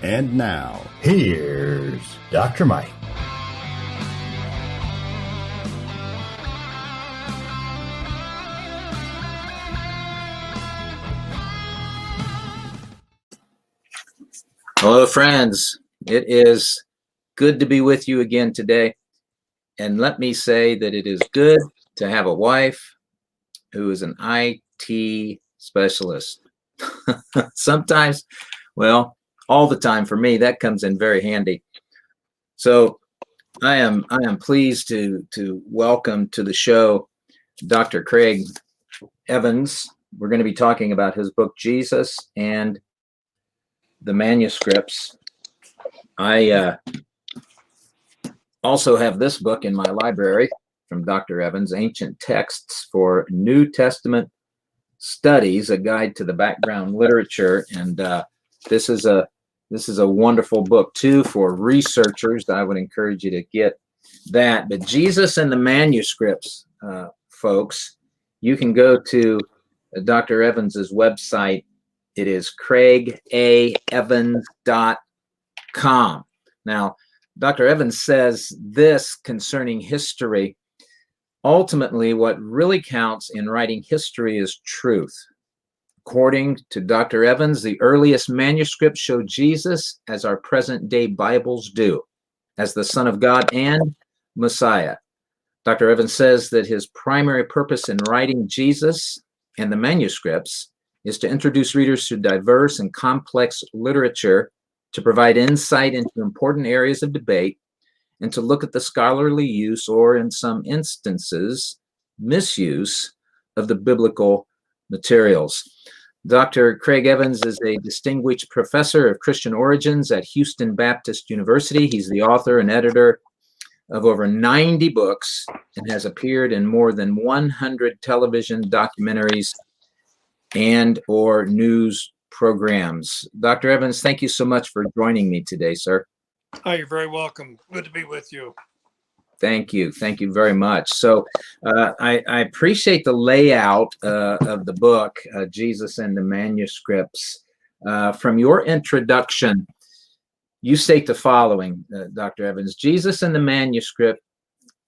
And now, here's Dr. Mike. Hello, friends. It is good to be with you again today. And let me say that it is good to have a wife who is an IT specialist. Sometimes, well, all the time for me, that comes in very handy. So I am pleased to welcome to the show Dr. Craig Evans. We're going to be talking about his book, Jesus and the Manuscripts. I also have this book in my library from Dr. Evans, Ancient Texts for New Testament Studies, a guide to the background literature. And this is a wonderful book too for researchers. I would encourage you to get that. But Jesus and the Manuscripts, folks, you can go to Dr. Evans's website. It is craigaevans.com. Now, Dr. Evans says this concerning history. Ultimately, what really counts in writing history is truth. According to Dr. Evans, the earliest manuscripts show Jesus as our present-day Bibles do, as the Son of God and Messiah. Dr. Evans says that his primary purpose in writing Jesus and the manuscripts is to introduce readers to diverse and complex literature, to provide insight into important areas of debate, and to look at the scholarly use, or in some instances, misuse of the biblical materials. Dr. Craig Evans is a distinguished professor of Christian origins at Houston Baptist University. He's the author and editor of over 90 books and has appeared in more than 100 television documentaries and or news programs. Dr. Evans, thank you so much for joining me today, sir. Oh, you're very welcome. Good to be with you. Thank you. Thank you very much. So I appreciate the layout of the book, Jesus and the Manuscripts. From your introduction, you state the following, Dr. Evans: Jesus and the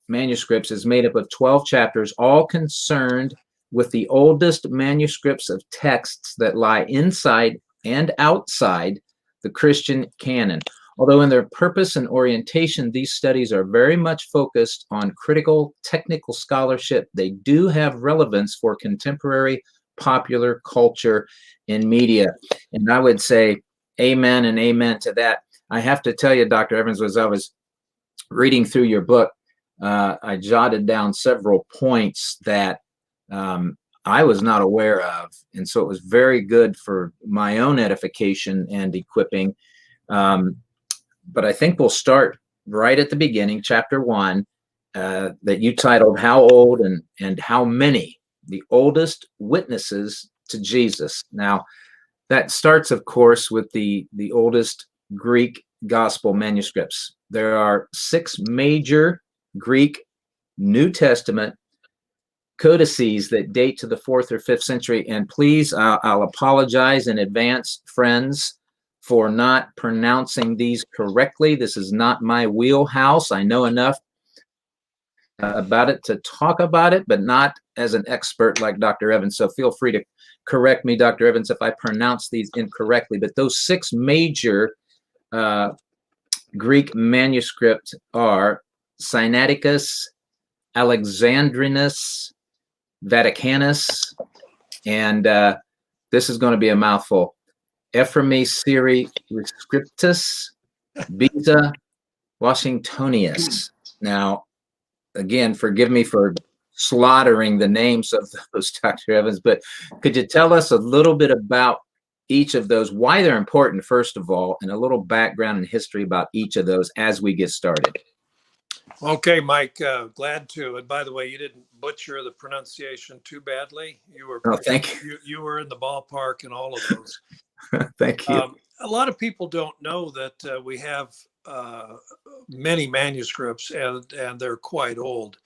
Manuscripts is made up of 12 chapters, all concerned with the oldest manuscripts of texts that lie inside and outside the Christian canon. Although in their purpose and orientation, these studies are very much focused on critical technical scholarship, they do have relevance for contemporary popular culture and media. And I would say amen and amen to that. I have to tell you, Dr. Evans, as I was reading through your book, I jotted down several points that I was not aware of. And so it was very good for my own edification and equipping. But I think we'll start right at the beginning, chapter 1, that you titled How Old and How Many, the Oldest Witnesses to Jesus. Now, that starts, of course, with the oldest Greek gospel manuscripts. There are 6 major Greek New Testament codices that date to the 4th or 5th century. And please, I'll apologize in advance, friends, for not pronouncing these correctly. This is not my wheelhouse. I know enough about it to talk about it, but not as an expert like Dr. Evans. So feel free to correct me, Dr. Evans, if I pronounce these incorrectly. But those 6 major Greek manuscripts are Sinaiticus, Alexandrinus, Vaticanus, and this is going to be a mouthful: Ephraemi Syri Rescriptus, Beta Washingtonius. Now, again, forgive me for slaughtering the names of those, Dr. Evans, but could you tell us a little bit about each of those, why they're important, first of all, and a little background and history about each of those as we get started? Okay, Mike, glad to. And by the way, you didn't butcher the pronunciation too badly. You were, thank you. You were in the ballpark in all of those. Thank you. A lot of people don't know that we have many manuscripts, and they're quite old.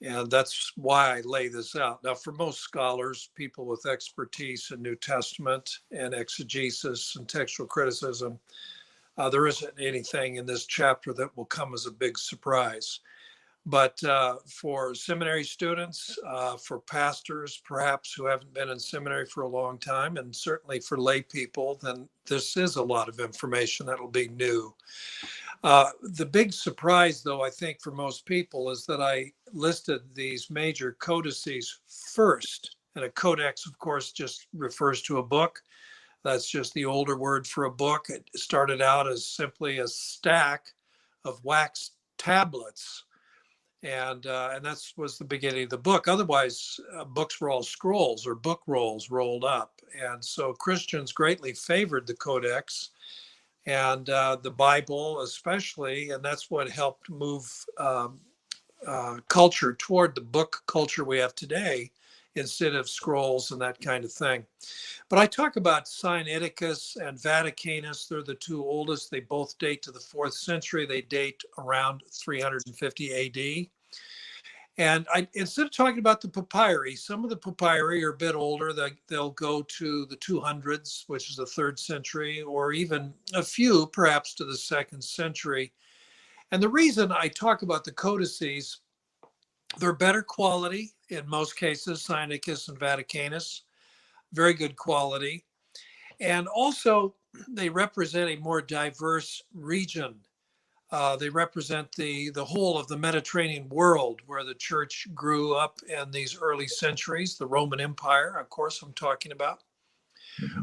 And that's why I lay this out. Now, for most scholars, people with expertise in New Testament and exegesis and textual criticism, There isn't anything in this chapter that will come as a big surprise. But for seminary students, for pastors perhaps who haven't been in seminary for a long time, and certainly for lay people, then this is a lot of information that'll be new. The big surprise, though, I think for most people is that I listed these major codices first. And a codex, of course, just refers to a book. That's just the older word for a book. It started out as simply a stack of wax tablets. And that was the beginning of the book. Otherwise, books were all scrolls or book rolls rolled up. And so Christians greatly favored the codex and the Bible especially, and that's what helped move culture toward the book culture we have today instead of scrolls and that kind of thing. But I talk about Sinaiticus and Vaticanus. They're the two oldest. They both date to the 4th century. They date around 350 AD. And instead of talking about the papyri, some of the papyri are a bit older. They'll go to the 200s, which is the 3rd century, or even a few perhaps to the 2nd century. And the reason I talk about the codices, they're better quality in most cases, Sinaiticus and Vaticanus, very good quality. And also they represent a more diverse region. They represent the whole of the Mediterranean world where the church grew up in these early centuries, the Roman Empire, of course, I'm talking about.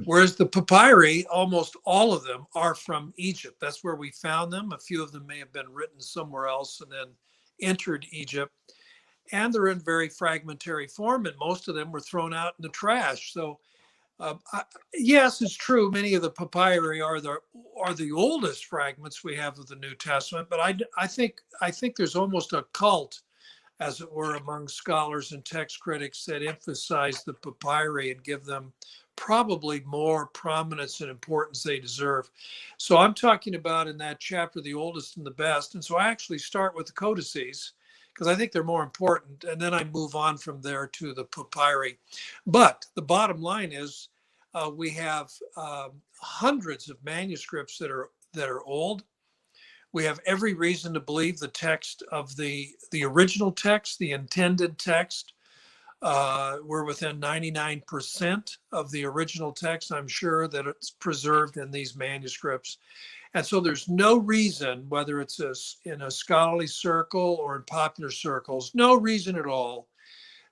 Whereas the papyri, almost all of them are from Egypt. That's where we found them. A few of them may have been written somewhere else and then entered Egypt. And they're in very fragmentary form, and most of them were thrown out in the trash. So yes, it's true. Many of the papyri are the oldest fragments we have of the New Testament, but I think there's almost a cult, as it were, among scholars and text critics that emphasize the papyri and give them probably more prominence and importance they deserve. So I'm talking about in that chapter the oldest and the best, and so I actually start with the codices because I think they're more important, and then I move on from there to the papyri. But the bottom line is we have hundreds of manuscripts that are old. We have every reason to believe the text of the original text, the intended text. We're within 99% of the original text. I'm sure that it's preserved in these manuscripts. And so there's no reason, whether it's in a scholarly circle or in popular circles, no reason at all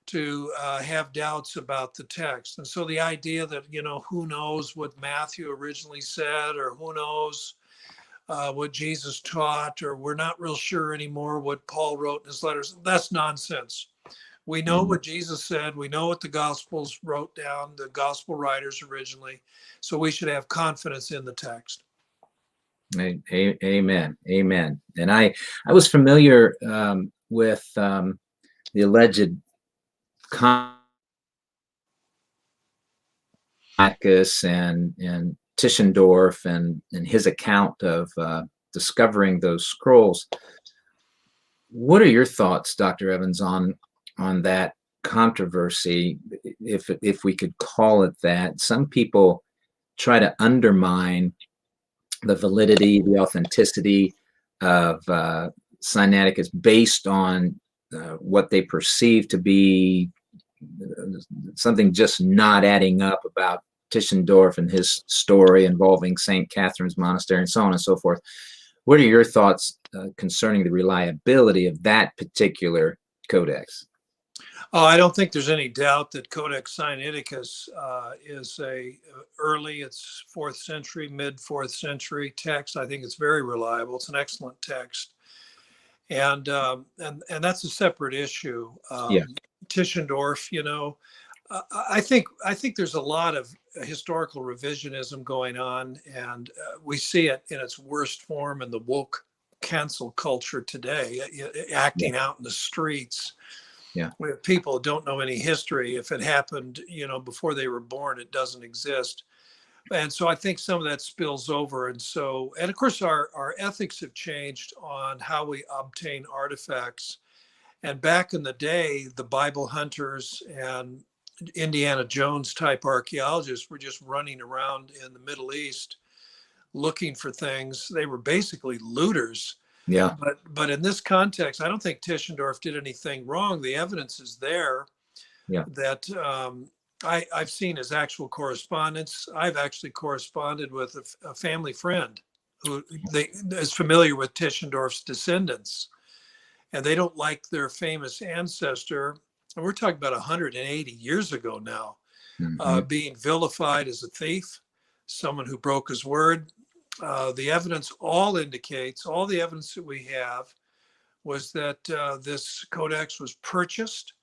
to have doubts about the text. And so the idea that, who knows what Matthew originally said, or who knows what Jesus taught, or we're not real sure anymore what Paul wrote in his letters, that's nonsense. We know what Jesus said. We know what the Gospels wrote down, the Gospel writers originally. So we should have confidence in the text. Amen. Amen. And I was familiar with the alleged Marcus and Tischendorf and his account of discovering those scrolls. What are your thoughts, Dr. Evans, on that controversy, if we could call it that? Some people try to undermine the validity, the authenticity of Sinaiticus based on what they perceive to be something just not adding up about Tischendorf and his story involving St. Catherine's Monastery and so on and so forth. What are your thoughts concerning the reliability of that particular codex? Oh, I don't think there's any doubt that Codex Sinaiticus is it's 4th century, mid 4th century text. I think it's very reliable. It's an excellent text, and that's a separate issue. Yeah. Tischendorf, I think there's a lot of historical revisionism going on, and we see it in its worst form in the woke cancel culture today, acting out in the streets. Yeah. Where people don't know any history. If it happened, before they were born, it doesn't exist. And so I think some of that spills over. And of course, our ethics have changed on how we obtain artifacts. And back in the day, the Bible hunters and Indiana Jones type archaeologists were just running around in the Middle East looking for things. They were basically looters. Yeah. But in this context, I don't think Tischendorf did anything wrong. The evidence is there Yeah. that I've seen his actual correspondence. I've actually corresponded with a family friend who is familiar with Tischendorf's descendants, and they don't like their famous ancestor. And we're talking about 180 years ago now, being vilified as a thief, someone who broke his word. The evidence all indicates, all the evidence that we have was that this codex was purchased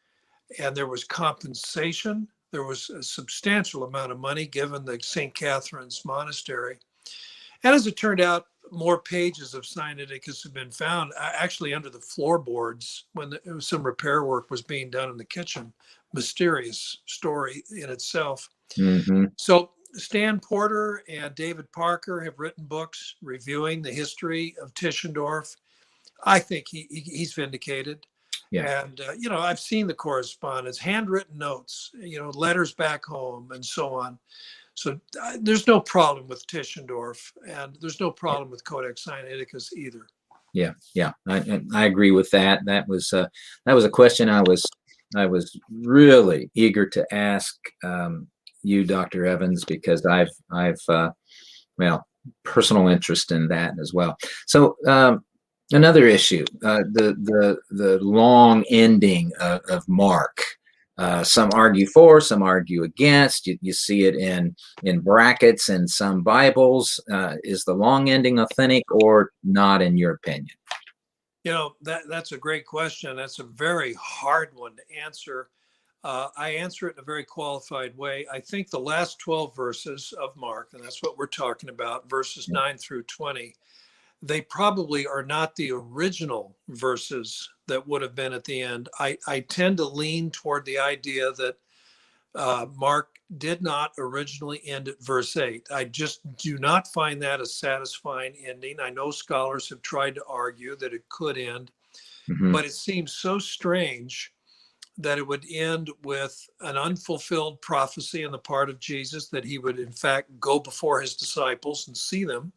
and there was compensation. There was a substantial amount of money given the St. Catherine's Monastery. And as it turned out, more pages of Sinaiticus have been found actually under the floorboards when some repair work was being done in the kitchen. Mysterious story in itself. So Stan Porter and David Parker have written books reviewing the history of Tischendorf. I think he's vindicated. Yeah. And, I've seen the correspondence, handwritten notes, letters back home and so on. So there's no problem with Tischendorf, and there's no problem with Codex Sinaiticus either. Yeah. I agree with that. That was a question I was really eager to ask you, Dr. Evans, because I've personal interest in that as well. So another issue, the long ending of Mark. Some argue for, some argue against. You see it in brackets in some Bibles. Is the long ending authentic or not, in your opinion? That's a great question. That's a very hard one to answer. I answer it in a very qualified way. I think the last 12 verses of Mark, and that's what we're talking about, verses 9 through 20, they probably are not the original verses that would have been at the end. I tend to lean toward the idea that Mark did not originally end at verse 8. I just do not find that a satisfying ending. I know scholars have tried to argue that it could end, but it seems so strange that it would end with an unfulfilled prophecy on the part of Jesus that he would in fact go before his disciples and see them.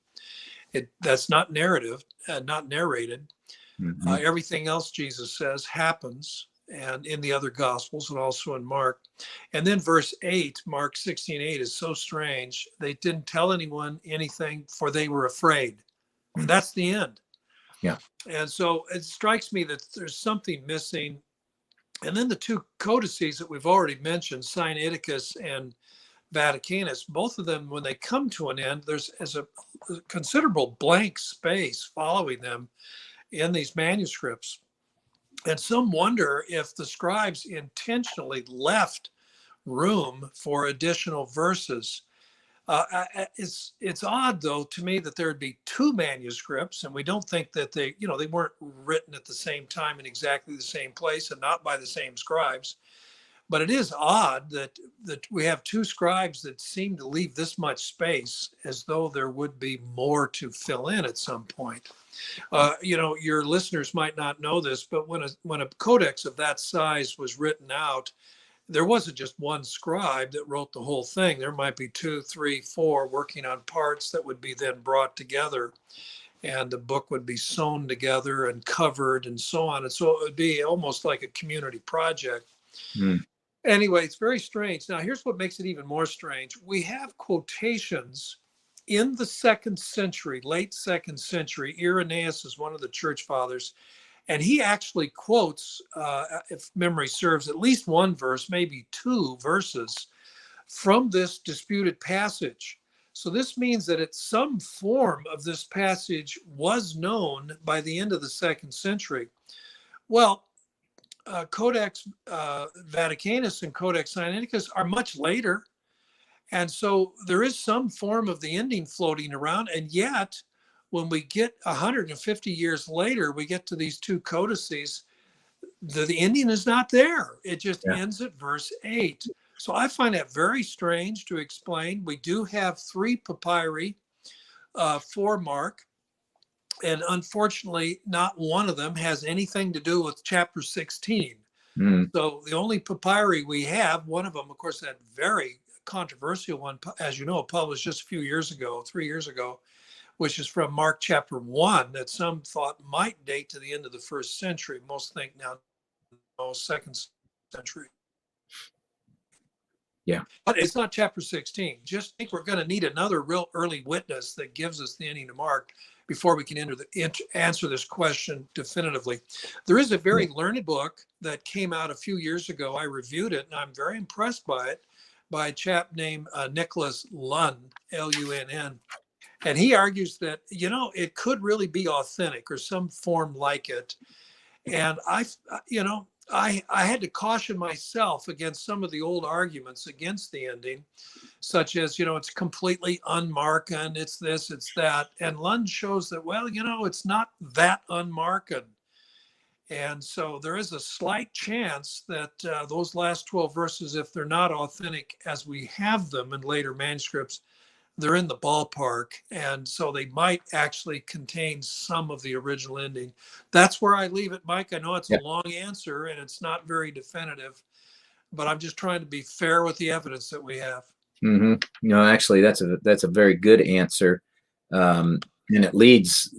That's not narrative, not narrated. Everything else Jesus says happens, and in the other Gospels and also in Mark. And then verse 8, Mark 16:8 is so strange. They didn't tell anyone anything, for they were afraid. That's the end. Yeah. And so it strikes me that there's something missing. And then the two codices that we've already mentioned, Sinaiticus and Vaticanus, both of them, when they come to an end, there's a considerable blank space following them in these manuscripts. And some wonder if the scribes intentionally left room for additional verses. It's odd, though, to me that there'd be two manuscripts, and we don't think that they weren't written at the same time in exactly the same place and not by the same scribes. But it is odd that we have two scribes that seem to leave this much space, as though there would be more to fill in at some point. Your listeners might not know this, but when a codex of that size was written out, there wasn't just one scribe that wrote the whole thing. There might be 2, 3, 4 working on parts that would be then brought together, and the book would be sewn together and covered and so on. And so it would be almost like a community project. Anyway, it's very strange. Now, here's what makes it even more strange. We have quotations in the 2nd century, late 2nd century. Irenaeus is one of the church fathers, and he actually quotes, if memory serves, at least one verse, maybe 2 verses from this disputed passage. So this means that some form of this passage was known by the end of the 2nd century. Well, Codex Vaticanus and Codex Sinaiticus are much later. And so there is some form of the ending floating around. And yet, when we get 150 years later, we get to these two codices, the ending is not there. It just ends at verse 8. So I find that very strange to explain. We do have 3 papyri for Mark. And unfortunately, not one of them has anything to do with chapter 16. So the only papyri we have, one of them, of course, that very controversial one, as you know, published just a few years ago, 3 years ago, which is from Mark chapter 1, that some thought might date to the end of the 1st century. Most think now, no, 2nd century. Yeah. But it's not chapter 16. Just think we're going to need another real early witness that gives us the ending of Mark before we can answer this question definitively. There is a very learned book that came out a few years ago. I reviewed it, and I'm very impressed by it, by a chap named Nicholas Lunn, L-U-N-N. And he argues that, it could really be authentic or some form like it. And I had to caution myself against some of the old arguments against the ending, such as, it's completely unmarked, it's this, it's that. And Lund shows that, well, it's not that unmarked. And so there is a slight chance that those last 12 verses, if they're not authentic as we have them in later manuscripts, they're in the ballpark. And so they might actually contain some of the original ending. That's where I leave it, Mike. I know it's a long answer and it's not very definitive, but I'm just trying to be fair with the evidence that we have. Mm-hmm. No, actually, that's a very good answer. And it leads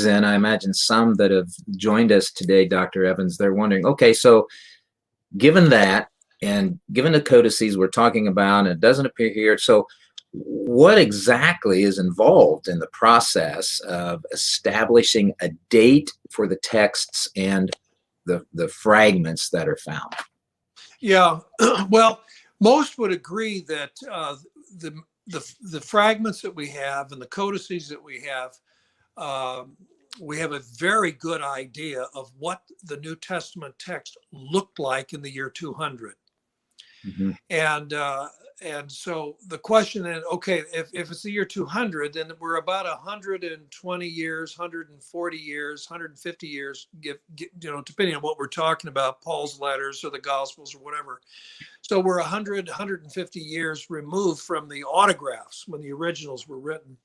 in, I imagine, some that have joined us today, Dr. Evans, they're wondering, okay, so given that, and given the codices we're talking about, and it doesn't appear here, so what exactly is involved in the process of establishing a date for the texts and the fragments that are found? Yeah, well, most would agree that the fragments that we have and the codices that we have a very good idea of what the New Testament text looked like in the year 200. Mm-hmm. And so the question then, okay, if it's the year 200, then we're about 120 years, 140 years, 150 years, depending on what we're talking about, Paul's letters or the Gospels or whatever. So we're 100, 150 years removed from the autographs when the originals were written.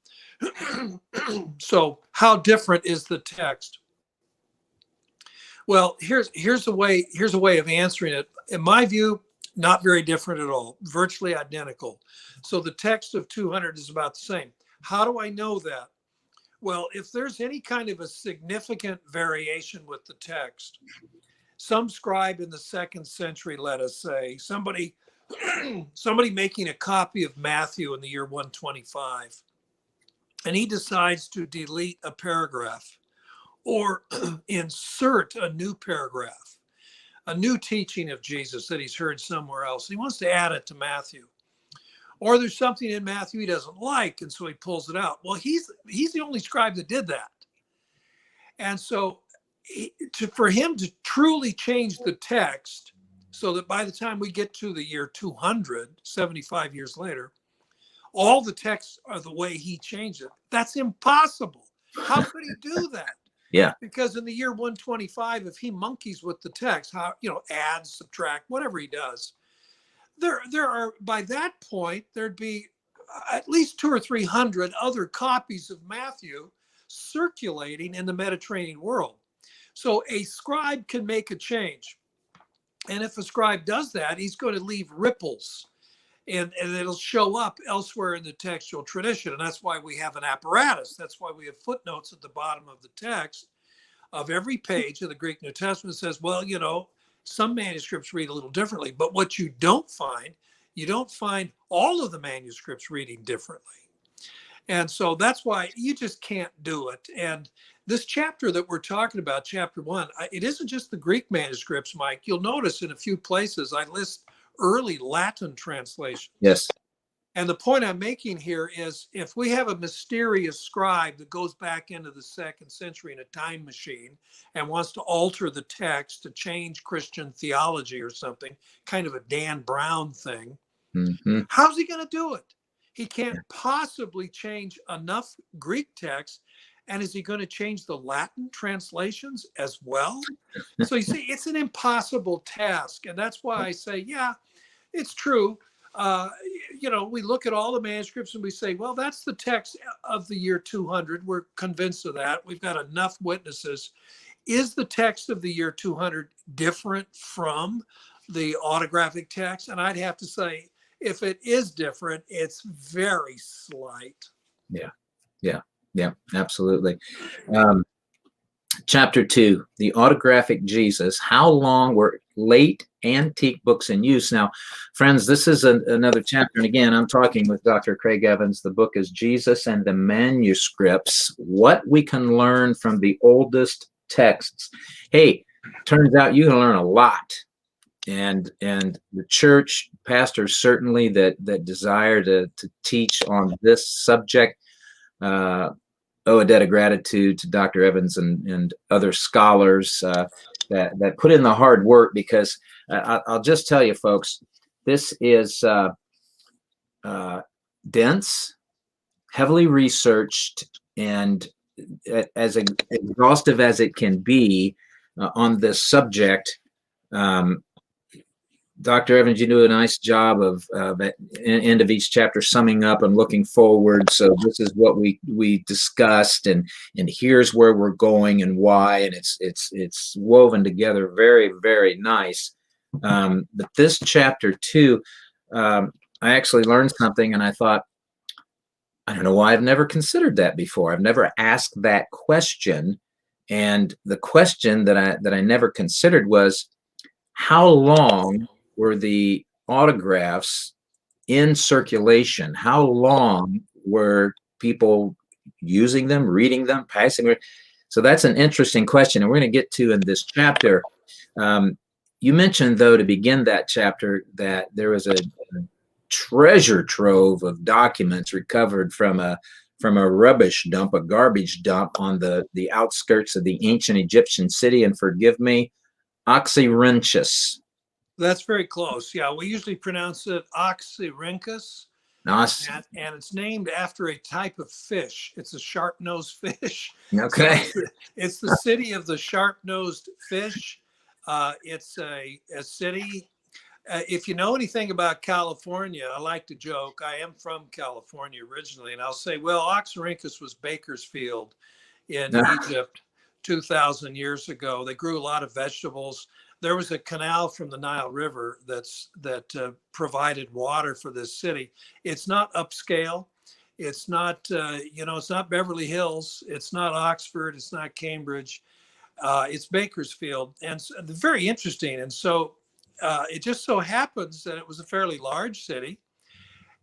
So how different is the text? Well, here's a way of answering it. In my view, not very different at all, virtually identical. So the text of 200 is about the same. How do I know that? Well, if there's any kind of a significant variation with the text, some scribe in the 2nd century, let us say, somebody making a copy of Matthew in the year 125, and he decides to delete a paragraph or insert a new paragraph, a new teaching of Jesus that he's heard somewhere else. He wants to add it to Matthew. Or there's something in Matthew he doesn't like, and so he pulls it out. Well, he's the only scribe that did that. And so for him to truly change the text so that by the time we get to the year 200, 75 years later, all the texts are the way he changed it, that's impossible. How could he do that? Yeah. Because in the year 125, if he monkeys with the text, add, subtract, whatever he does, there are, by that point, there'd be at least 200 or 300 other copies of Matthew circulating in the Mediterranean world. So a scribe can make a change. And if a scribe does that, he's going to leave ripples and it'll show up elsewhere in the textual tradition. And that's why we have an apparatus. That's why we have footnotes at the bottom of the text of every page of the Greek New Testament that says, well, some manuscripts read a little differently. But what you don't find all of the manuscripts reading differently. And so that's why you just can't do it. And this chapter that we're talking about, chapter 1, it isn't just the Greek manuscripts, Mike. You'll notice in a few places I list early Latin translations. Yes. And the point I'm making here is if we have a mysterious scribe that goes back into the 2nd century in a time machine and wants to alter the text to change Christian theology or something, kind of a Dan Brown thing, how's he going to do it? He can't possibly change enough Greek text. And is he going to change the Latin translations as well? So you see, it's an impossible task. And that's why I say, yeah, it's true. We look at all the manuscripts and we say, well, that's the text of the year 200. We're convinced of that. We've got enough witnesses. Is the text of the year 200 different from the autographic text? And I'd have to say if it is different, it's very slight. Yeah, absolutely. Chapter 2, the autographic Jesus. How long were late antique books in use? Now, friends, this is another chapter. And again, I'm talking with Dr. Craig Evans. The book is Jesus and the Manuscripts, What We Can Learn from the Oldest Texts. Hey, turns out you can learn a lot. And the church pastors certainly that desire to teach on this subject owe a debt of gratitude to Dr. Evans and other scholars that put in the hard work, because I'll just tell you, folks, this is dense, heavily researched, and as exhaustive as it can be on this subject. Dr. Evans, you do a nice job of at the end of each chapter summing up and looking forward. So this is what we discussed, and here's where we're going and why, and it's woven together very, very nice. But this chapter 2, I actually learned something, and I thought, I don't know why I've never considered that before. I've never asked that question, and the question that I never considered was, how long were the autographs in circulation? How long were people using them, reading them, passing them? So that's an interesting question, and we're going to get to in this chapter. You mentioned, though, to begin that chapter, that there was a treasure trove of documents recovered from a rubbish dump, a garbage dump on the outskirts of the ancient Egyptian city. And forgive me, Oxyrhynchus. That's very close. Yeah, we usually pronounce it Oxyrhynchus. Nice. And it's named after a type of fish. It's a sharp-nosed fish. Okay. So it's the city of the sharp-nosed fish. It's a city. If you know anything about California, I like to joke. I am from California originally, and I'll say, well, Oxyrhynchus was Bakersfield in Egypt 2,000 years ago. They grew a lot of vegetables. There was a canal from the Nile River that provided water for this city. It's not upscale. It's not, it's not Beverly Hills. It's not Oxford. It's not Cambridge. It's Bakersfield. And very interesting. And so it just so happens that it was a fairly large city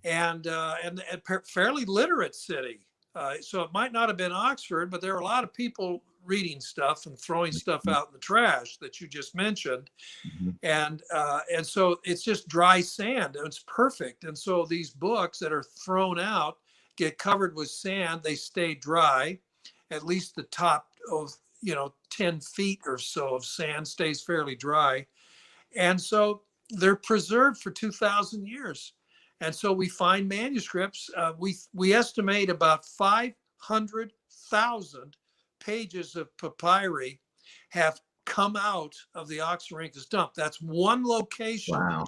and a fairly literate city. So it might not have been Oxford, but there are a lot of people reading stuff and throwing stuff out in the trash that you just mentioned. Mm-hmm. And so it's just dry sand. It's perfect. And so these books that are thrown out get covered with sand. They stay dry. At least the top of 10 feet or so of sand stays fairly dry. And so they're preserved for 2,000 years. And so we find manuscripts. We estimate about 500,000 pages of papyri have come out of the Oxyrhynchus dump. That's one location. Wow.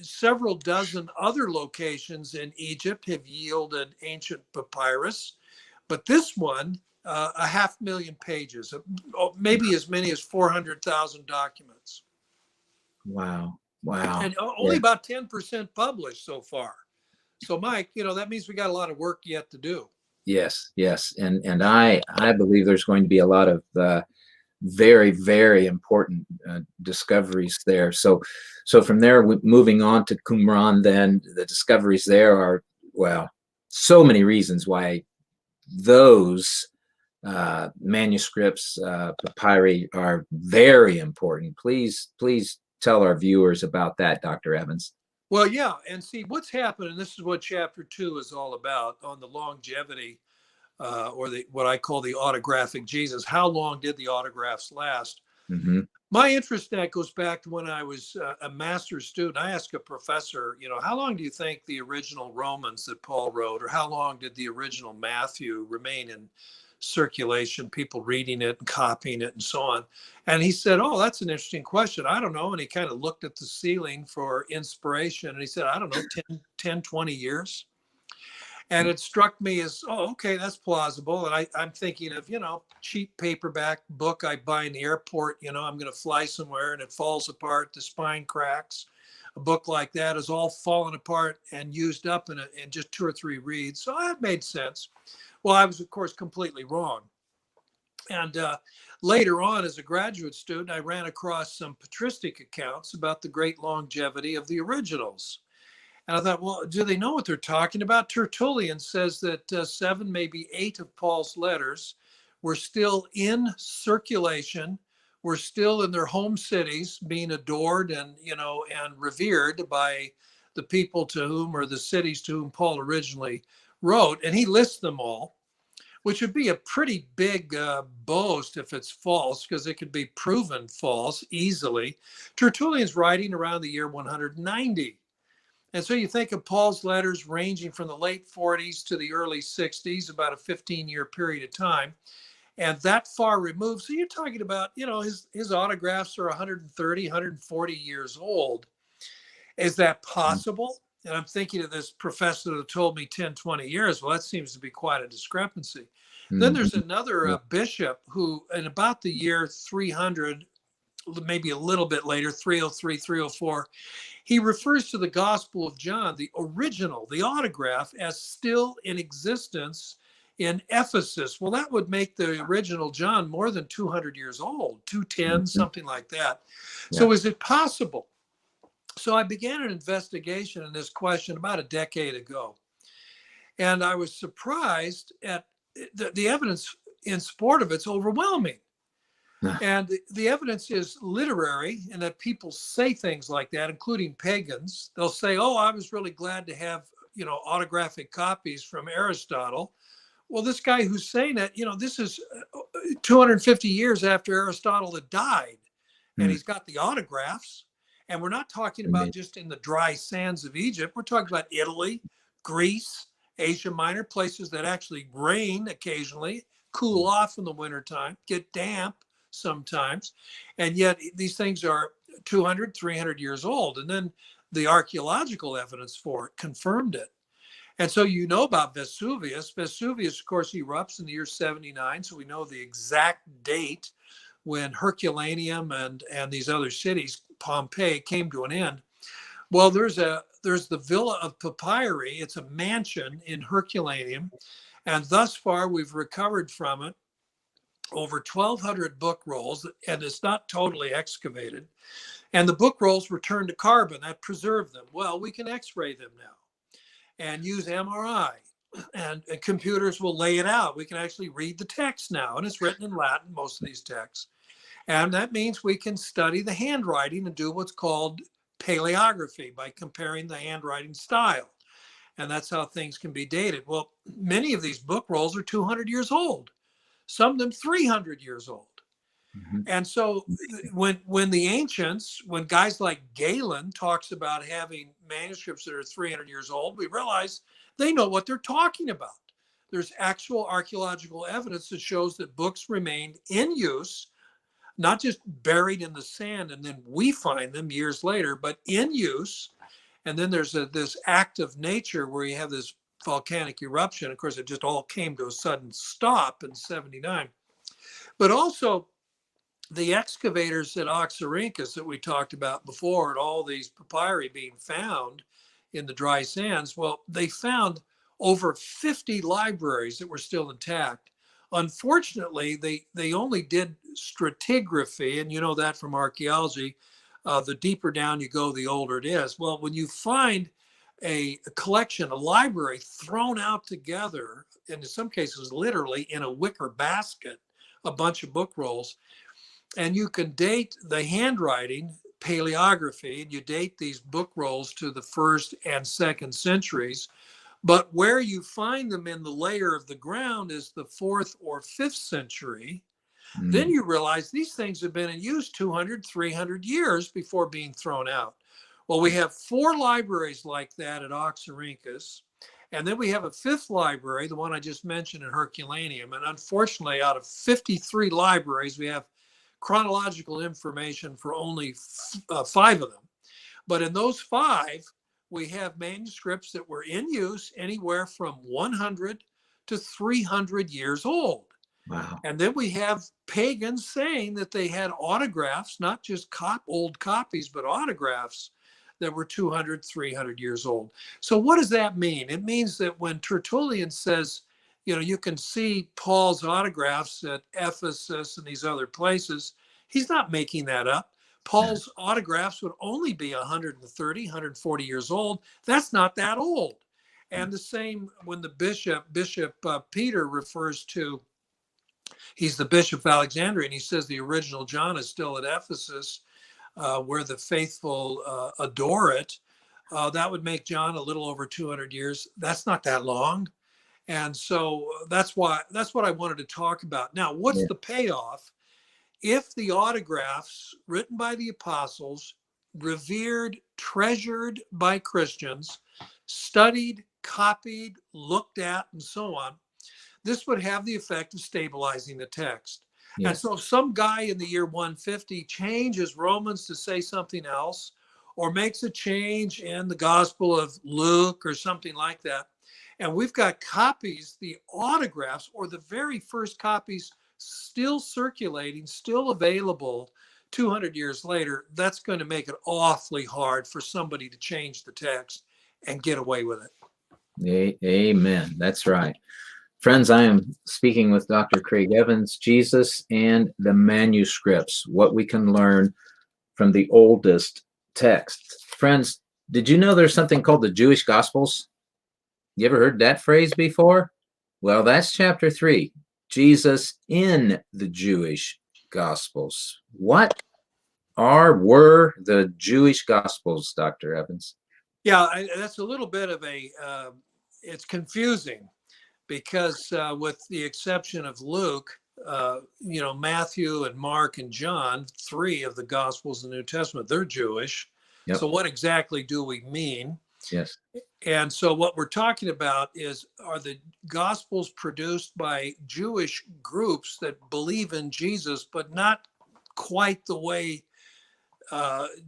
Several dozen other locations in Egypt have yielded ancient papyrus, but this one, 500,000 pages, maybe as many as 400,000 documents. Wow. Wow. And only about 10% published so far. So, Mike, that means we got a lot of work yet to do. Yes. And I believe there's going to be a lot of very, very important discoveries there. So from there, moving on to Qumran, then the discoveries there are, well, so many reasons why those manuscripts, papyri, are very important. Please tell our viewers about that, Dr. Evans. Well, yeah, and see what's happened, and this is what chapter 2 is all about, on the longevity, or what I call the autographic Jesus. How long did the autographs last? Mm-hmm. My interest in that goes back to when I was a master's student. I asked a professor, how long do you think the original Romans that Paul wrote, or how long did the original Matthew remain in circulation, people reading it and copying it and so on? And he said, oh, that's an interesting question. I don't know. And he kind of looked at the ceiling for inspiration, and he said, I don't know, 10, 20 years. And it struck me as, oh, okay, that's plausible. And I'm thinking of, cheap paperback book I buy in the airport. I'm going to fly somewhere and it falls apart, the spine cracks. a book like that is all fallen apart and used up in just 2 or 3 reads. So that made sense. Well, I was, of course, completely wrong. And later on, as a graduate student, I ran across some patristic accounts about the great longevity of the originals. And I thought, well, do they know what they're talking about? Tertullian says that 7, maybe 8 of Paul's letters were still in circulation, were still in their home cities being adored and, and revered by the people to whom, or the cities to whom Paul originally wrote. And he lists them all, which would be a pretty big boast if it's false, because it could be proven false easily. Tertullian's writing around the year 190. And so you think of Paul's letters ranging from the late 40s to the early 60s, about a 15-year period of time, and that far removed. So you're talking about, his autographs are 130, 140 years old. Is that possible? And I'm thinking of this professor that told me 10, 20 years. Well, that seems to be quite a discrepancy. Mm-hmm. Then there's another bishop who, in about the year 300, maybe a little bit later, 303, 304, he refers to the Gospel of John, the original, the autograph, as still in existence in Ephesus. Well, that would make the original John more than 200 years old, 210, something like that. Yeah. So is it possible? So I began an investigation in this question about a decade ago. And I was surprised at the evidence in support of it's overwhelming. And the evidence is literary, in that people say things like that, including pagans. They'll say, oh, I was really glad to have, autographic copies from Aristotle. Well, this guy who's saying that, this is 250 years after Aristotle had died, and he's got the autographs. And we're not talking about just in the dry sands of Egypt. We're talking about Italy, Greece, Asia Minor, places that actually rain occasionally, cool off in the wintertime, get damp sometimes. And yet these things are 200, 300 years old. And then the archaeological evidence for it confirmed it. And so about Vesuvius. Vesuvius, of course, erupts in the year 79. So we know the exact date when Herculaneum and these other cities, Pompeii, came to an end. Well, there's the Villa of Papyri. It's a mansion in Herculaneum. And thus far, we've recovered from it over 1,200 book rolls, and it's not totally excavated. And the book rolls were turned to carbon. That preserved them. Well, we can X-ray them now and use MRI, and computers will lay it out. We can actually read the text now, and it's written in Latin, most of these texts. And that means we can study the handwriting and do what's called paleography by comparing the handwriting style. And that's how things can be dated. Well, many of these book rolls are 200 years old, some of them 300 years old. Mm-hmm. And so when the ancients, when guys like Galen talks about having manuscripts that are 300 years old, we realize they know what they're talking about. There's actual archaeological evidence that shows that books remained in use, not just buried in the sand and then we find them years later, but in use. And then there's this act of nature where you have this volcanic eruption. Of course, it just all came to a sudden stop in 79. But also the excavators at Oxyrhynchus that we talked about before, and all these papyri being found in the dry sands, well, they found over 50 libraries that were still intact. Unfortunately, they only did stratigraphy, and you know that from archaeology. The deeper down you go, the older it is. Well, when you find a collection, a library thrown out together, and in some cases literally in a wicker basket, a bunch of book rolls, and you can date the handwriting, paleography, and you date these book rolls to the 1st and 2nd centuries. But where you find them in the layer of the ground is the 4th or 5th century. Then you realize these things have been in use 200, 300 years before being thrown out. Well, we have 4 libraries like that at Oxyrhynchus. And then we have a 5th library, the one I just mentioned in Herculaneum. And unfortunately, out of 53 libraries, we have chronological information for only 5 of them. But in those 5, we have manuscripts that were in use anywhere from 100 to 300 years old. Wow. And then we have pagans saying that they had autographs, not just old copies, but autographs that were 200, 300 years old. So what does that mean? It means that when Tertullian says, you can see Paul's autographs at Ephesus and these other places, he's not making that up. Paul's autographs would only be 130, 140 years old. That's not that old. And the same when the Bishop Peter refers to, he's the Bishop of Alexandria, and he says the original John is still at Ephesus, where the faithful adore it. That would make John a little over 200 years. That's not that long. And so that's what I wanted to talk about. Now, what's the payoff? If the autographs written by the apostles, revered, treasured by Christians, studied, copied, looked at, and so on, this would have the effect of stabilizing the text. Yes. And so if some guy in the year 150 changes Romans to say something else, or makes a change in the Gospel of Luke or something like that, and we've got copies, the autographs, or the very first copies still circulating, still available 200 years later, that's going to make it awfully hard for somebody to change the text and get away with it. Amen. That's right. Friends, I am speaking with Dr. Craig Evans, Jesus and the manuscripts, what we can learn from the oldest text. Friends, did you know there's something called the Jewish Gospels? You ever heard that phrase before? Well, that's chapter 3, Jesus in the Jewish Gospels. What were the Jewish Gospels, Dr. Evans? Yeah, that's a little bit of it's confusing because with the exception of Luke, Matthew and Mark and John, 3 of the Gospels in the New Testament, they're Jewish. Yep. So what exactly do we mean? Yes. And so what we're talking about are the Gospels produced by Jewish groups that believe in Jesus, but not quite the way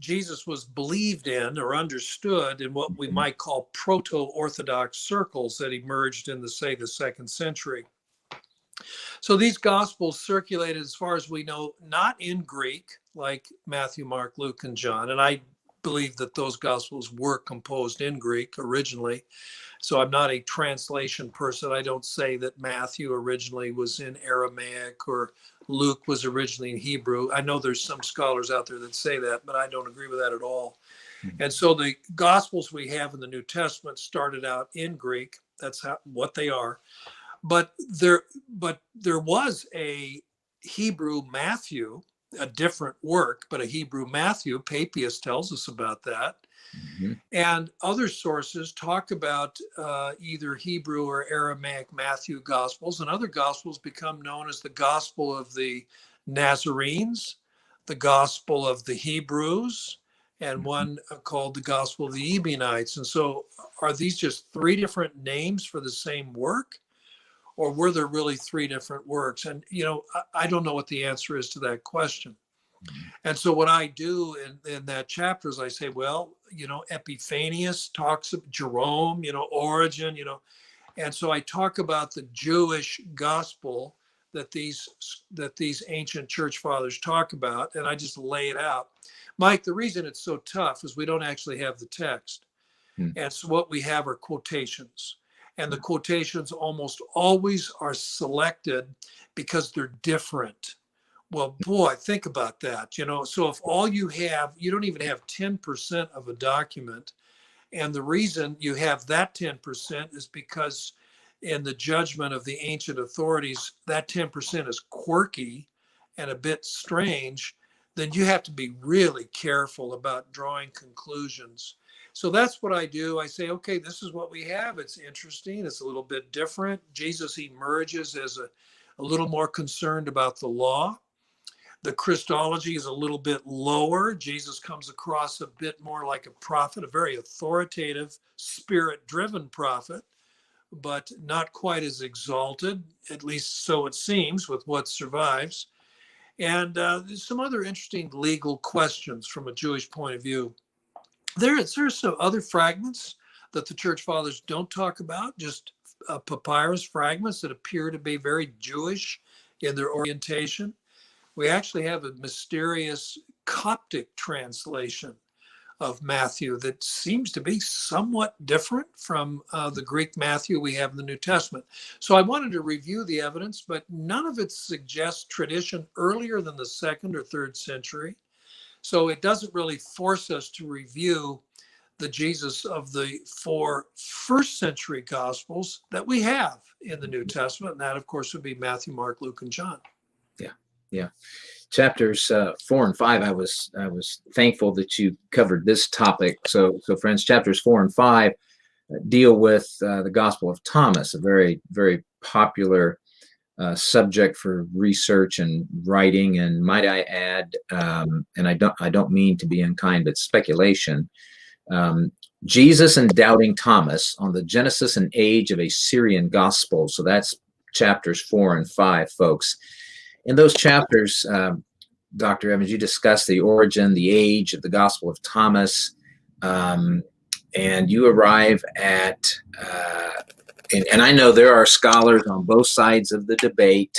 Jesus was believed in or understood in what we might call proto-Orthodox circles that emerged in the 2nd century. So these Gospels circulated, as far as we know, not in Greek, like Matthew, Mark, Luke, and John. And I believe that those Gospels were composed in Greek originally. So I'm not a translation person. I don't say that Matthew originally was in Aramaic or Luke was originally in Hebrew. I know there's some scholars out there that say that, but I don't agree with that at all. Mm-hmm. And so the Gospels we have in the New Testament started out in Greek. That's what they are. But there was a Hebrew Matthew, a different work, but a Hebrew Matthew. Papias tells us about that. Mm-hmm. And other sources talk about either Hebrew or Aramaic Matthew Gospels, and other Gospels become known as the Gospel of the Nazarenes, the Gospel of the Hebrews, and one called the Gospel of the Ebionites. And so are these just 3 different names for the same work? Or were there really 3 different works? And, I don't know what the answer is to that question. And so what I do in that chapter is I say, well, Epiphanius talks of Jerome, Origen, and so I talk about the Jewish gospel that these ancient church fathers talk about, and I just lay it out. Mike, the reason it's so tough is we don't actually have the text. And so what we have are quotations. And the quotations almost always are selected because they're different. Well, boy, think about that. So if all you don't even have 10% of a document. And the reason you have that 10% is because in the judgment of the ancient authorities, that 10% is quirky and a bit strange, then you have to be really careful about drawing conclusions. So that's what I do. I say, okay, this is what we have. It's interesting. It's a little bit different. Jesus emerges as a little more concerned about the law. The Christology is a little bit lower. Jesus comes across a bit more like a prophet, a very authoritative, spirit-driven prophet, but not quite as exalted, at least so it seems, with what survives. And there's some other interesting legal questions from a Jewish point of view. There's some other fragments that the church fathers don't talk about, just papyrus fragments that appear to be very Jewish in their orientation. We actually have a mysterious Coptic translation of Matthew that seems to be somewhat different from the Greek Matthew we have in the New Testament. So I wanted to review the evidence, but none of it suggests tradition earlier than the 2nd or 3rd century. So it doesn't really force us to review the Jesus of the 4 first century Gospels that we have in the New Testament. And that, of course, would be Matthew, Mark, Luke, and John. Yeah. Chapters 4 and 5. I was thankful that you covered this topic. So friends, chapters 4 and 5 deal with the Gospel of Thomas, a very, very popular subject for research and writing. And might I add, and I don't mean to be unkind, but speculation. Jesus and doubting Thomas on the genesis and age of a Syrian gospel. So that's chapters 4 and 5, folks. In those chapters, Dr. Evans, you discuss the origin, the age of the Gospel of Thomas, and you arrive at, and I know there are scholars on both sides of the debate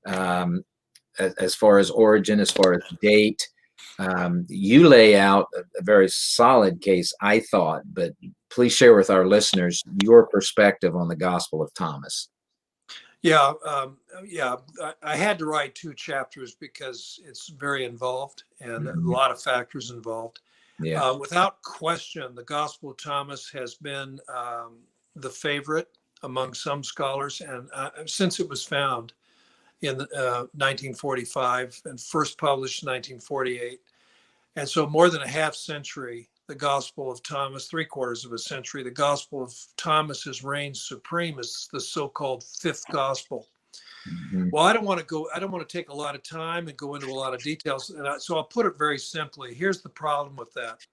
as far as origin, as far as date. You lay out a very solid case, I thought, but please share with our listeners your perspective on the Gospel of Thomas. Yeah, I had to write 2 chapters because it's very involved and a lot of factors involved. Yeah. Without question, the Gospel of Thomas has been the favorite among some scholars, and since it was found in 1945 and first published in 1948. And so more than a half century, the Gospel of Thomas, 3/4 of a century, the Gospel of Thomas has reigned supreme as the so-called 5th Gospel. Mm-hmm. Well, I don't want to take a lot of time and go into a lot of details. So I'll put it very simply. Here's the problem with that.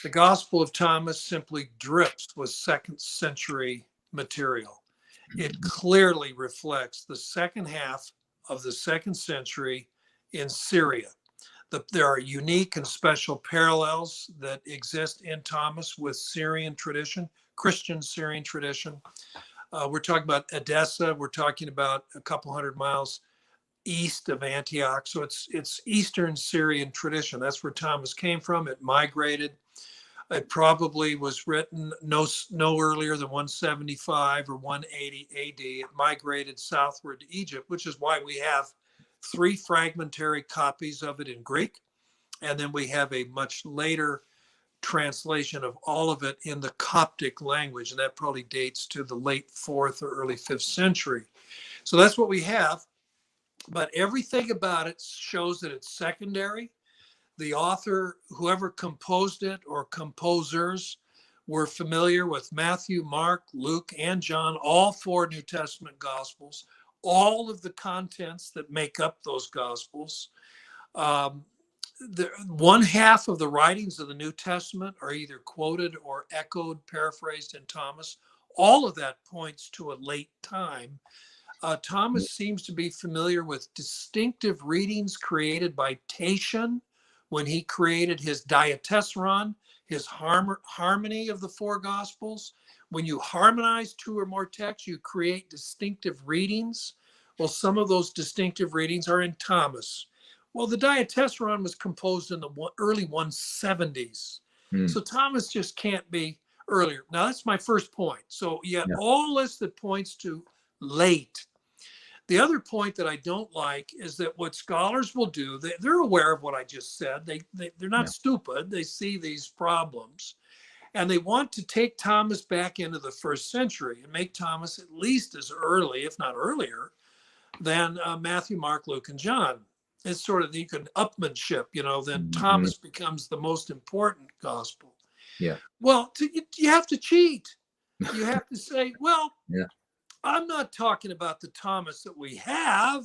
The Gospel of Thomas simply drips with 2nd century material. It clearly reflects the second half of the 2nd century in Syria. There are unique and special parallels that exist in Thomas with Syrian tradition, Christian Syrian tradition. We're talking about Edessa. We're talking about a couple hundred miles east of Antioch. So it's Eastern Syrian tradition. That's where Thomas came from. It migrated. It probably was written no earlier than 175 or 180 AD. It migrated southward to Egypt, which is why we have 3 fragmentary copies of it in Greek. And then we have a much later translation of all of it in the Coptic language. And that probably dates to the late 4th or early 5th century. So that's what we have. But everything about it shows that it's secondary. The author, whoever composed it or composers, were familiar with Matthew, Mark, Luke, and John, all 4 New Testament Gospels, all of the contents that make up those Gospels. One half of the writings of the New Testament are either quoted or echoed, paraphrased in Thomas. All of that points to a late time. Thomas seems to be familiar with distinctive readings created by Tatian when he created his diatessaron, his harmony of the 4 Gospels. When you harmonize 2 or more texts, you create distinctive readings. Well, some of those distinctive readings are in Thomas. Well, the diatessaron was composed in the early 170s. So Thomas just can't be earlier. Now, that's my first point. So you have all this that points to late. The other point that I don't like is that what scholars will do, they're aware of what I just said. They're not stupid. They see these problems. And they want to take Thomas back into the 1st century and make Thomas at least as early, if not earlier, than Matthew, Mark, Luke, and John. It's sort of, you can upmanship, then Thomas becomes the most important gospel. Yeah. Well, you have to cheat. You have to say, well, I'm not talking about the Thomas that we have.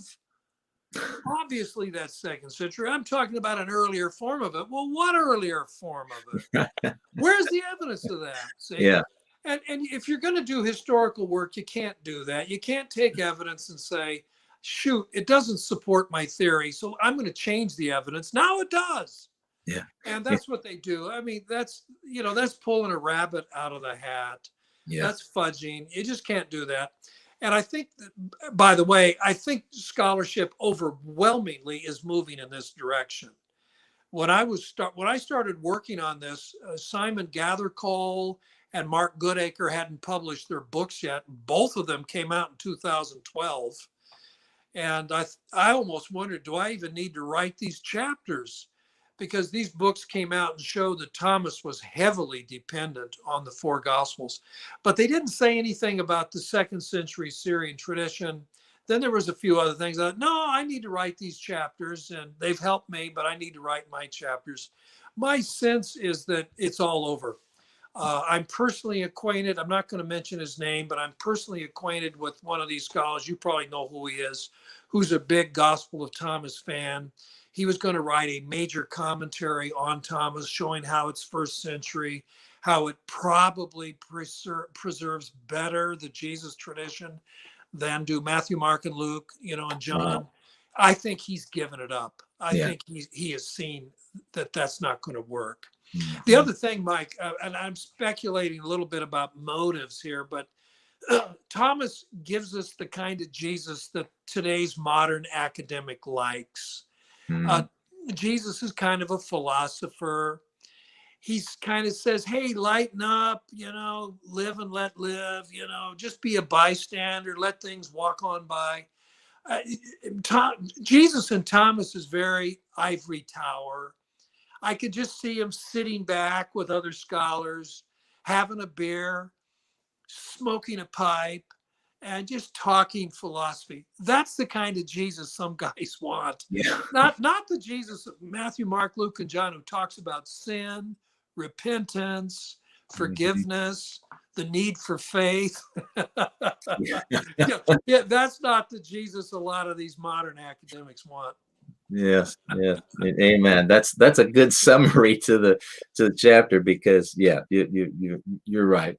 Obviously, that's 2nd century. I'm talking about an earlier form of it. Well, what earlier form of it? Where's the evidence of that? See? Yeah. And if you're going to do historical work, you can't do that. You can't take evidence and say, shoot, it doesn't support my theory, so I'm going to change the evidence. Now it does. Yeah. And that's what they do. I mean, that's pulling a rabbit out of the hat. Yeah. That's fudging. You just can't do that. And I think, by the way, I think scholarship overwhelmingly is moving in this direction. when I started working on this, Simon Gathercole and Mark Goodacre hadn't published their books yet. Both of them came out in 2012. And I almost wondered, do I even need to write these chapters? Because these books came out and showed that Thomas was heavily dependent on the four Gospels. But they didn't say anything about the second century Syrian tradition. Then there was a few other things. No, I need to write these chapters, and they've helped me, but I need to write my chapters. My sense is that it's all over. I'm personally acquainted, I'm not going to mention his name, but I'm personally acquainted with one of these scholars, you probably know who he is, who's a big Gospel of Thomas fan. He was going to write a major commentary on Thomas, showing how it's first century, how it probably preserves better the Jesus tradition than do Matthew, Mark, and Luke, and John. Wow. I think he's given it up. I Yeah. think he has seen that that's not going to work. Mhm. The other thing, Mike, and I'm speculating a little bit about motives here, but Thomas gives us the kind of Jesus that today's modern academic likes. Mhm. Jesus is kind of a philosopher. He's kind of says, hey, lighten up, live and let live, just be a bystander, let things walk on by. Jesus and Thomas is very ivory tower. I could just see him sitting back with other scholars, having a beer, smoking a pipe, and just talking philosophy. That's the kind of Jesus some guys want. Yeah. Not the Jesus of Matthew, Mark, Luke, and John who talks about sin, repentance, forgiveness, the need for faith. Yeah, that's not the Jesus a lot of these modern academics want. Yes, yes, amen. That's a good summary to the chapter, because you're right.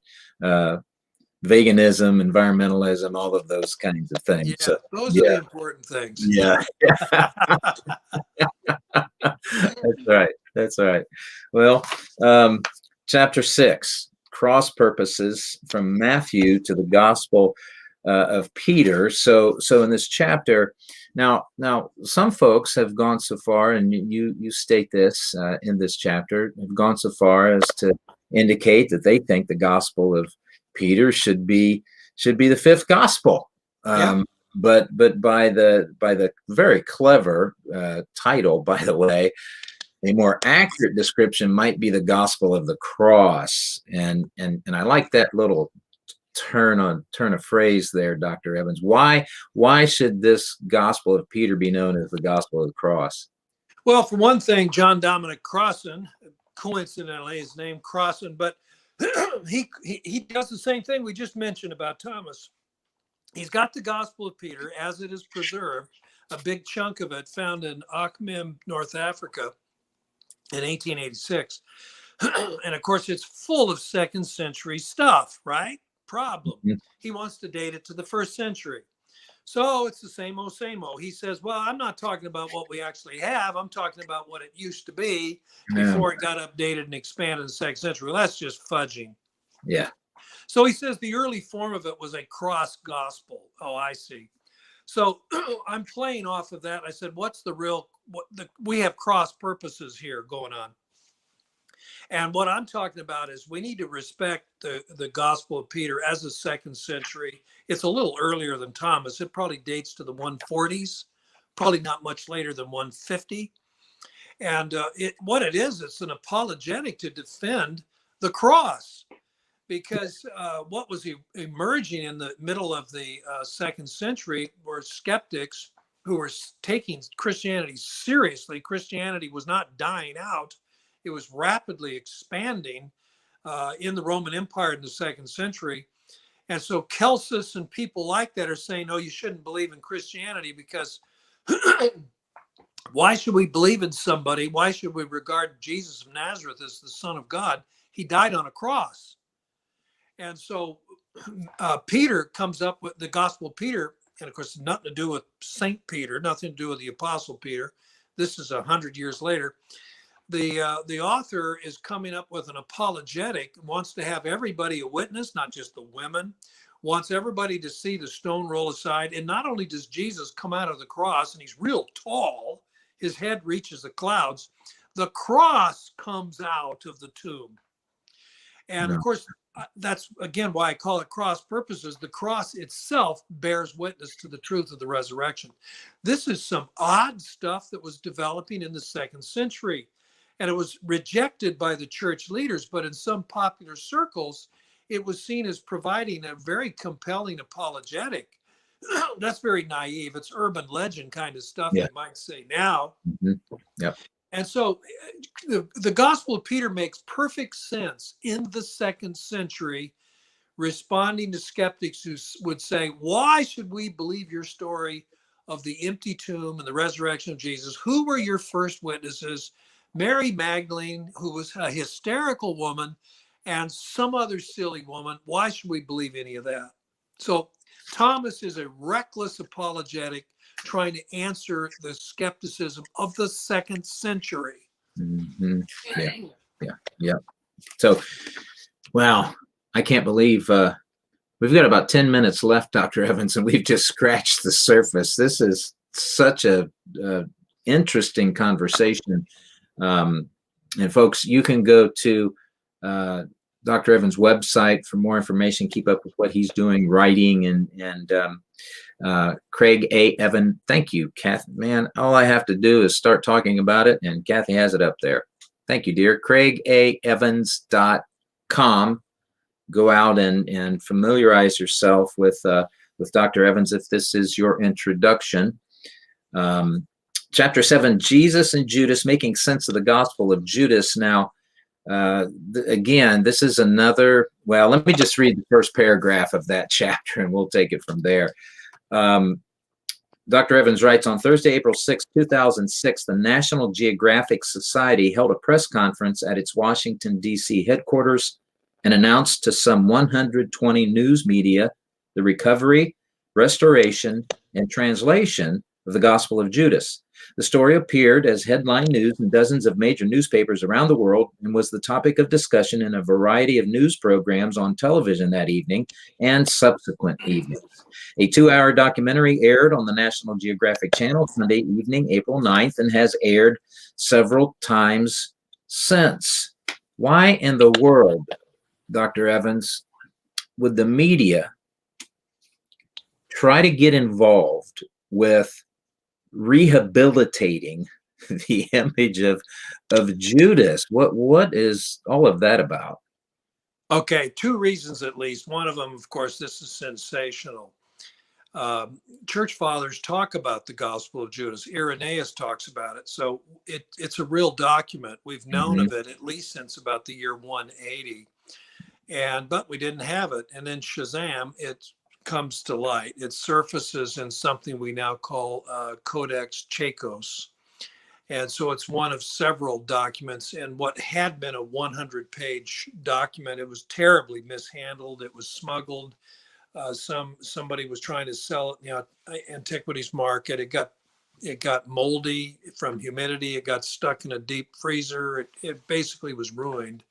Veganism, environmentalism, all of those kinds of things. Yeah, So, those are the important things. yeah. That's right. That's right. Well, chapter 6, cross purposes from Matthew to the Gospel of Peter. So in this chapter, now some folks have gone so far, and you state this in this chapter, have gone so far as to indicate that they think the Gospel of Peter should be the fifth Gospel. But by the very clever title, by the way, a more accurate description might be the Gospel of the Cross, and I like that little turn of phrase there, Dr. Evans. Why should this Gospel of Peter be known as the Gospel of the Cross? Well, for one thing, John Dominic Crossan, coincidentally his name Crossan, but he does the same thing we just mentioned about Thomas. He's got the Gospel of Peter as it is preserved, a big chunk of it found in Akhmim, North Africa in 1886. And of course, it's full of second century stuff, right? Problem. He wants to date it to the first century. So it's the same old, same old. He says, well, I'm not talking about what we actually have. I'm talking about what it used to be before it got updated and expanded in the second century. Well, that's just fudging. Yeah. So he says the early form of it was a cross gospel. Oh, I see. So I'm playing off of that. I said, what's the real, we have cross purposes here going on. And what I'm talking about is we need to respect the Gospel of Peter as a second century. It's a little earlier than Thomas. It probably dates to the 140s, probably not much later than 150. And what it is, it's an apologetic to defend the cross. Because what was emerging in the middle of the second century were skeptics who were taking Christianity seriously. Christianity was not dying out. It was rapidly expanding in the Roman Empire in the second century. And so Celsus and people like that are saying, no, you shouldn't believe in Christianity because why should we believe in somebody? Why should we regard Jesus of Nazareth as the Son of God? He died on a cross. And so Peter comes up with the Gospel of Peter, and of course, nothing to do with Saint Peter, nothing to do with the Apostle Peter. This is 100 years later. The author is coming up with an apologetic, wants to have everybody a witness, not just the women, wants everybody to see the stone roll aside. And not only does Jesus come out of the cross, and he's real tall, his head reaches the clouds, the cross comes out of the tomb. And No. of course, that's again why I call it cross purposes. The cross itself bears witness to the truth of the resurrection. This is some odd stuff that was developing in the 2nd century. And it was rejected by the church leaders, but in some popular circles, it was seen as providing a very compelling apologetic. That's very naive. It's urban legend kind of stuff, Yeah. you might say now. Mm-hmm. Yep. And so the Gospel of Peter makes perfect sense in the 2nd century, responding to skeptics who would say, why should we believe your story of the empty tomb and the resurrection of Jesus? Who were your first witnesses? Mary Magdalene, who was a hysterical woman, and some other silly woman. Why should we believe any of that? So Thomas is a reckless apologetic trying to answer the skepticism of the 2nd century. Mm-hmm. Yeah. So, wow, I can't believe we've got about 10 minutes left, Dr. Evans, and we've just scratched the surface. This is such a interesting conversation. And folks, you can go to Dr. Evans' website for more information, keep up with what he's doing, writing, and Craig A. Evan. Thank you, Kathy. Man, all I have to do is start talking about it, and Kathy has it up there. Thank you, dear. CraigAEvans.com. Go out and familiarize yourself with Dr. Evans if this is your introduction. Chapter 7, Jesus and Judas, making sense of the Gospel of Judas. Now, again, this is another, well, let me just read the first paragraph of that chapter and we'll take it from there. Dr. Evans writes, on Thursday, April 6, 2006, the National Geographic Society held a press conference at its Washington, D.C. headquarters and announced to some 120 news media the recovery, restoration, and translation of the Gospel of Judas. The story appeared as headline news in dozens of major newspapers around the world and was the topic of discussion in a variety of news programs on television that evening and subsequent evenings. A 2-hour documentary aired on the National Geographic Channel Sunday evening, April 9th, and has aired several times since. Why in the world, Dr. Evans, would the media try to get involved with rehabilitating the image of Judas? What is all of that about? Okay, 2 reasons at least. One of them, of course, this is sensational. Church fathers talk about the Gospel of Judas. Irenaeus talks about it. So it's a real document. We've known of it at least since about the year 180. But we didn't have it. And then Shazam, it comes to light. It surfaces in something we now call Codex Chacos. And so it's one of several documents. And what had been a 100-page document, it was terribly mishandled. It was smuggled. Somebody was trying to sell it in the antiquities market. It got moldy from humidity. It got stuck in a deep freezer. It basically was ruined.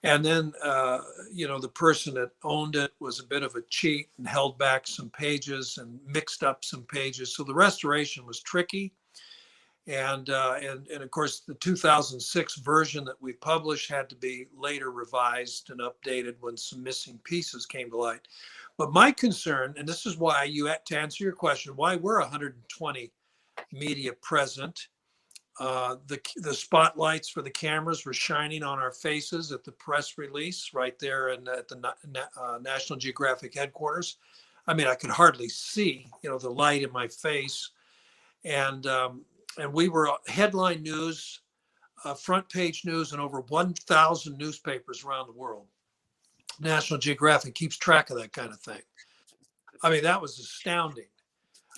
And then, the person that owned it was a bit of a cheat and held back some pages and mixed up some pages. So the restoration was tricky. And of course, the 2006 version that we published had to be later revised and updated when some missing pieces came to light. But my concern, and this is why to answer your question, why we're 120 media present. The spotlights for the cameras were shining on our faces at the press release right there at the National Geographic headquarters. I mean, I could hardly see, the light in my face. And we were headline news, front page news in over 1,000 newspapers around the world. National Geographic keeps track of that kind of thing. I mean, that was astounding.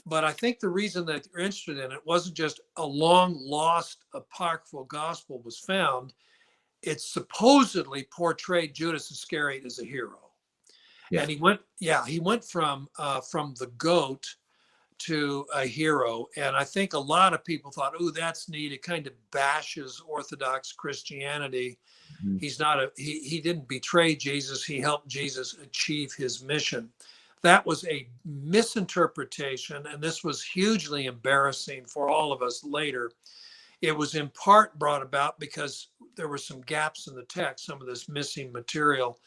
But I think the reason that you're interested in it wasn't just a long lost apocryphal gospel was found. It supposedly portrayed Judas Iscariot as a hero. Yeah. And he went from the goat to a hero. And I think a lot of people thought, oh, that's neat. It kind of bashes Orthodox Christianity. Mm-hmm. He didn't betray Jesus. He helped Jesus achieve his mission. That was a misinterpretation, and this was hugely embarrassing for all of us later. It was in part brought about because there were some gaps in the text, some of this missing material,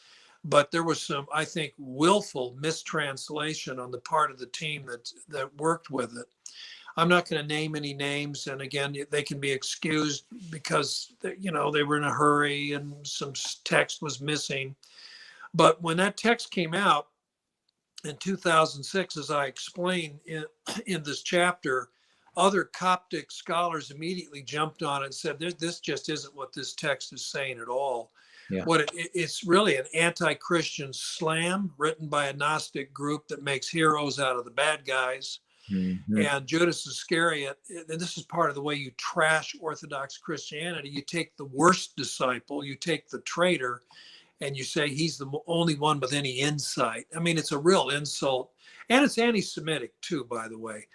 but there was some, I think, willful mistranslation on the part of the team that worked with it. I'm not going to name any names, and again, they can be excused because they were in a hurry and some text was missing. But when that text came out in 2006, as I explain in this chapter, other Coptic scholars immediately jumped on it and said, this just isn't what this text is saying at all. Yeah. It's really an anti-Christian slam written by a Gnostic group that makes heroes out of the bad guys. Mm-hmm. And Judas Iscariot, and this is part of the way you trash Orthodox Christianity. You take the worst disciple, you take the traitor, and you say he's the only one with any insight. I mean, it's a real insult. And it's anti-Semitic too, by the way.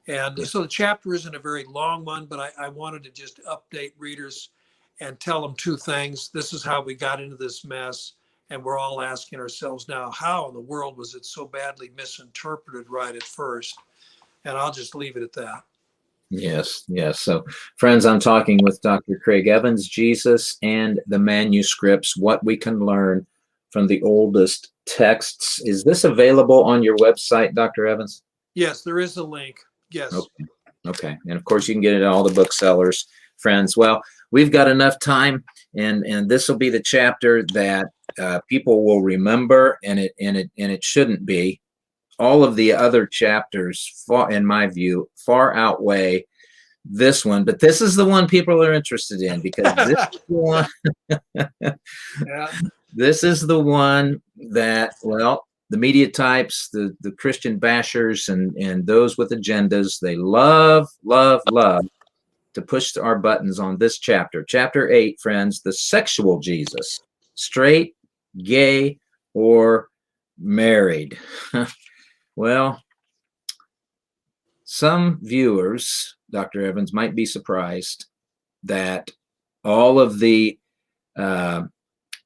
And so the chapter isn't a very long one, but I wanted to just update readers and tell them two things. This is how we got into this mess. And we're all asking ourselves now, how in the world was it so badly misinterpreted right at first? And I'll just leave it at that. Yes, yes. So, friends, I'm talking with Dr. Craig Evans, Jesus and the Manuscripts, what we can learn from the oldest texts. Is this available on your website, Dr. Evans? Yes, there is a link. Yes. Okay. Okay. And of course, you can get it at all the booksellers, friends. Well, we've got enough time, and this will be the chapter that people will remember, and it shouldn't be. All of the other chapters, in my view, far outweigh this one, but this is the one people are interested in because this is the one. Yeah. This is the one that, well, the media types, the Christian bashers, and those with agendas, they love to push our buttons on this chapter. Chapter 8, friends, the sexual Jesus, straight, gay, or married. Well, some viewers, Dr. Evans, might be surprised that all of the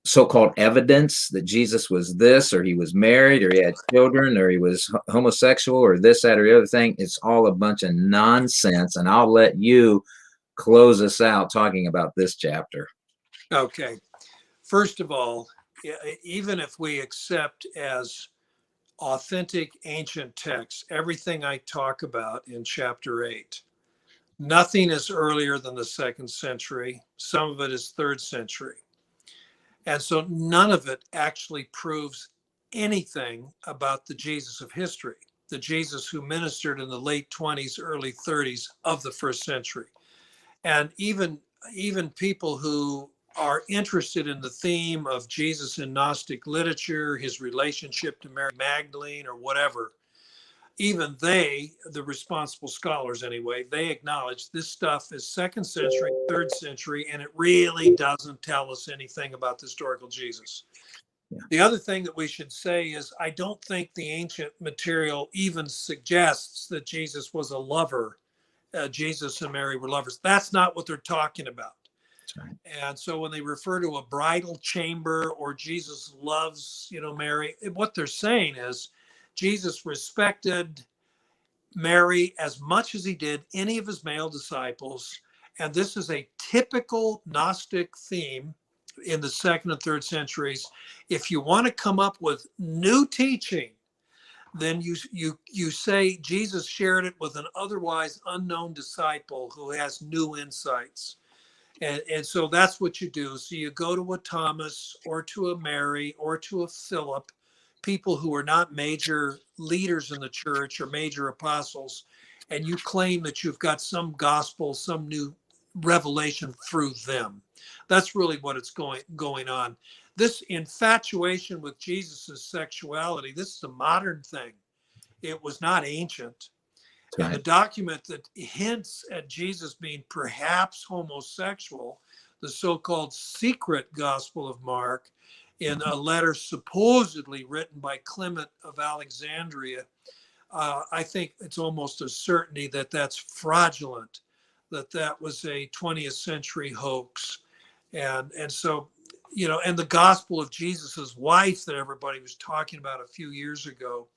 so-called evidence that Jesus was this, or he was married, or he had children, or he was homosexual, or this, that, or the other thing, it's all a bunch of nonsense. And I'll let you close us out talking about this chapter. Okay. First of all, even if we accept as authentic ancient texts everything I talk about in chapter 8, nothing is earlier than the 2nd century. Some of it is 3rd century. And so none of it actually proves anything about the Jesus of history, the Jesus who ministered in the late 20s, early 30s of the 1st century. And even people who are interested in the theme of Jesus in Gnostic literature, his relationship to Mary Magdalene or whatever, even they, the responsible scholars anyway, they acknowledge this stuff is 2nd century, 3rd century, and it really doesn't tell us anything about the historical Jesus. Yeah. The other thing that we should say is I don't think the ancient material even suggests that Jesus was a lover. Jesus and Mary were lovers. That's not what they're talking about. Right. And so when they refer to a bridal chamber or Jesus loves, Mary, what they're saying is Jesus respected Mary as much as he did any of his male disciples. And this is a typical Gnostic theme in the 2nd and 3rd centuries. If you want to come up with new teaching, then you say Jesus shared it with an otherwise unknown disciple who has new insights. And so that's what you do. So you go to a Thomas or to a Mary or to a Philip, people who are not major leaders in the church or major apostles, and you claim that you've got some gospel, some new revelation through them. That's really what it's going on. This infatuation with Jesus's sexuality, this is a modern thing. It was not ancient. Right. And the document that hints at Jesus being perhaps homosexual, the so-called secret Gospel of Mark, in a letter supposedly written by Clement of Alexandria, I think it's almost a certainty that that's fraudulent, that was a 20th century hoax. And so, and the Gospel of Jesus's wife that everybody was talking about a few years ago,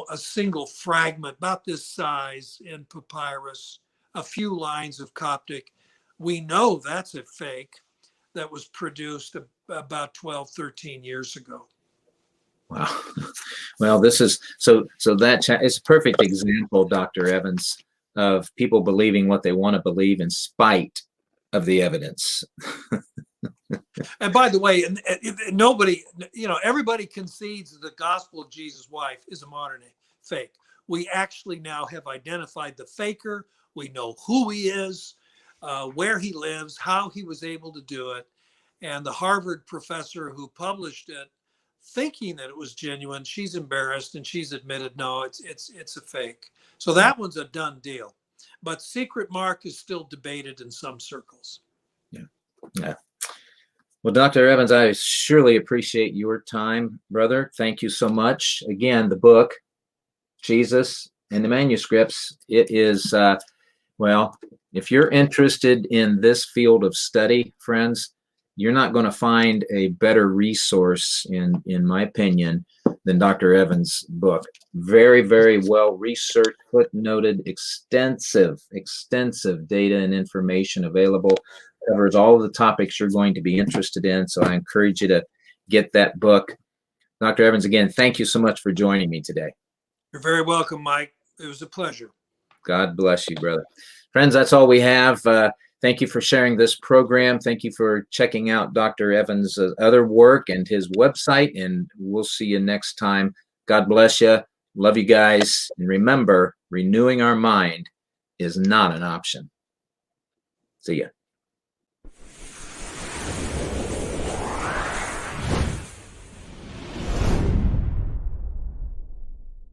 a single fragment about this size in papyrus, a few lines of Coptic. We know that's a fake that was produced about 12, 13 years ago. Wow. Well, this is so that it's a perfect example, Dr. Evans, of people believing what they want to believe in spite of the evidence. And by the way, nobody, everybody concedes that the gospel of Jesus' wife is a modern fake. We actually now have identified the faker. We know who he is, where he lives, how he was able to do it. And the Harvard professor who published it, thinking that it was genuine, she's embarrassed and she's admitted, no, it's a fake. So that one's a done deal. But Secret Mark is still debated in some circles. Yeah. Well, Dr. Evans, I surely appreciate your time, brother. Thank you so much. Again, the book, Jesus and the Manuscripts, it is, well, if you're interested in this field of study, friends, you're not going to find a better resource, in my opinion, than Dr. Evans' book. Very, very well researched, footnoted, extensive data and information available. Covers all of the topics you're going to be interested in. So I encourage you to get that book. Dr. Evans, again, thank you so much for joining me today. You're very welcome, Mike. It was a pleasure. God bless you, brother. Friends, that's all we have. Thank you for sharing this program. Thank you for checking out Dr. Evans' other work and his website, and we'll see you next time. God bless you. Love you guys. And remember, renewing our mind is not an option. See ya.